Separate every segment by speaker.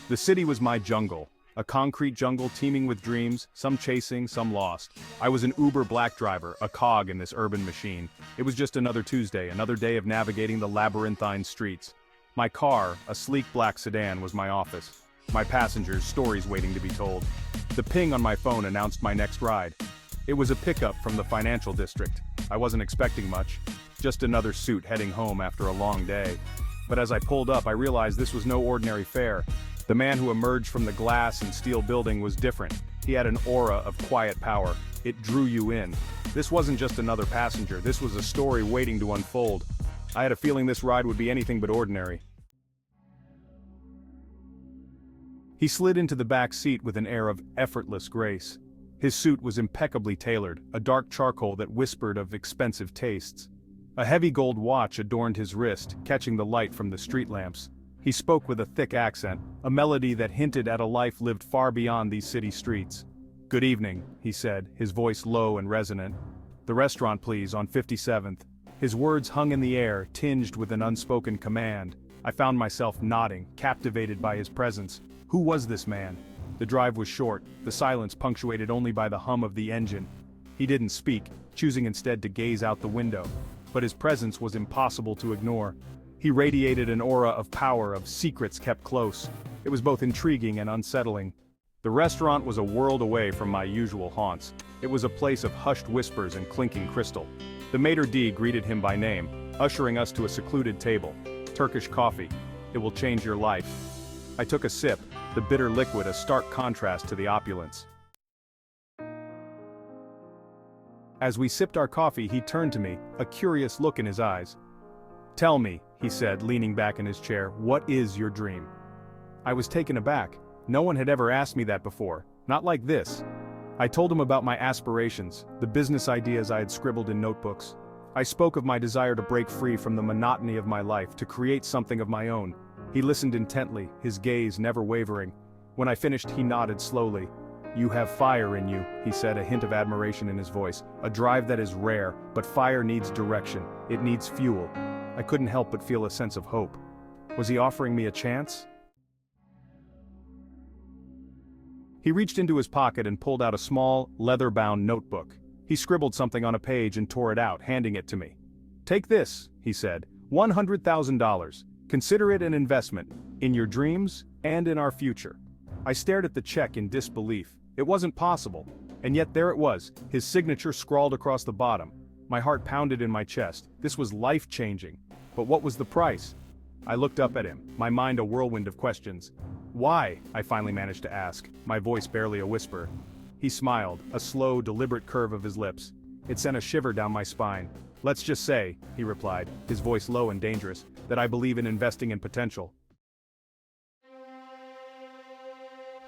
Speaker 1: The city was my jungle, a concrete jungle teeming with dreams, some chasing, some lost. I was an Uber black driver, a cog in this urban machine. It was just another Tuesday, another day of navigating the labyrinthine streets. My car, a sleek black sedan, was my office. My passengers, stories waiting to be told. The ping on my phone announced my next ride. It was a pickup from the financial district. I wasn't expecting much, just another suit heading home after a long day. But as I pulled up, I realized this was no ordinary fare. The man who emerged from the glass and steel building was different. He had an aura of quiet power. It drew you in. This wasn't just another passenger, this was a story waiting to unfold. I had a feeling this ride would be anything but ordinary. He slid into the back seat with an air of effortless grace. His suit was impeccably tailored, a dark charcoal that whispered of expensive tastes. A heavy gold watch adorned his wrist, catching the light from the street lamps. He spoke with a thick accent, a melody that hinted at a life lived far beyond these city streets. "Good evening," he said, his voice low and resonant. "The restaurant, please, on 57th. His words hung in the air, tinged with an unspoken command. I found myself nodding, captivated by his presence. Who was this man? The drive was short, the silence punctuated only by the hum of the engine. He didn't speak, choosing instead to gaze out the window. But his presence was impossible to ignore. He radiated an aura of power, of secrets kept close. It was both intriguing and unsettling. The restaurant was a world away from my usual haunts. It was a place of hushed whispers and clinking crystal. The maitre d' greeted him by name, ushering us to a secluded table. Turkish coffee. It will change your life. I took a sip, the bitter liquid a stark contrast to the opulence. As we sipped our coffee, he turned to me, a curious look in his eyes. "Tell me," he said, leaning back in his chair, "what is your dream?" I was taken aback. No one had ever asked me that before, not like this. I told him about my aspirations, the business ideas I had scribbled in notebooks. I spoke of my desire to break free from the monotony of my life, to create something of my own. He listened intently, his gaze never wavering. When I finished, he nodded slowly. "You have fire in you," he said, a hint of admiration in his voice, "a drive that is rare, but fire needs direction, it needs fuel." I couldn't help but feel a sense of hope. Was he offering me a chance? He reached into his pocket and pulled out a small, leather-bound notebook. He scribbled something on a page and tore it out, handing it to me. "Take this," he said, $100,000. Consider it an investment, in your dreams and in our future." I stared at the check in disbelief. It wasn't possible. And yet there it was, his signature scrawled across the bottom. My heart pounded in my chest. This was life-changing. But what was the price? I looked up at him, my mind a whirlwind of questions. "Why?" I finally managed to ask, my voice barely a whisper. He smiled, a slow, deliberate curve of his lips. It sent a shiver down my spine. "Let's just say," he replied, his voice low and dangerous, "that I believe in investing in potential."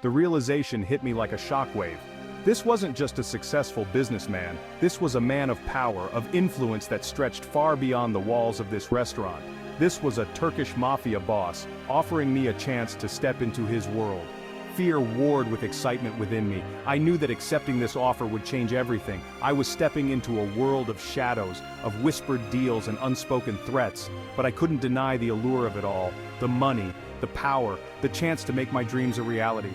Speaker 1: The realization hit me like a shockwave. This wasn't just a successful businessman, this was a man of power, of influence that stretched far beyond the walls of this restaurant. This was a Turkish mafia boss, offering me a chance to step into his world. Fear warred with excitement within me. I knew that accepting this offer would change everything. I was stepping into a world of shadows, of whispered deals and unspoken threats, but I couldn't deny the allure of it all. The money, the power, the chance to make my dreams a reality.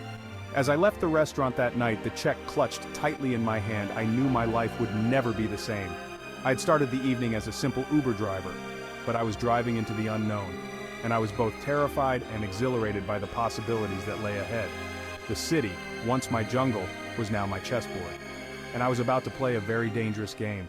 Speaker 1: As I left the restaurant that night, the check clutched tightly in my hand, I knew my life would never be the same. I had started the evening as a simple Uber driver, but I was driving into the unknown, and I was both terrified and exhilarated by the possibilities that lay ahead. The city, once my jungle, was now my chessboard, and I was about to play a very dangerous game.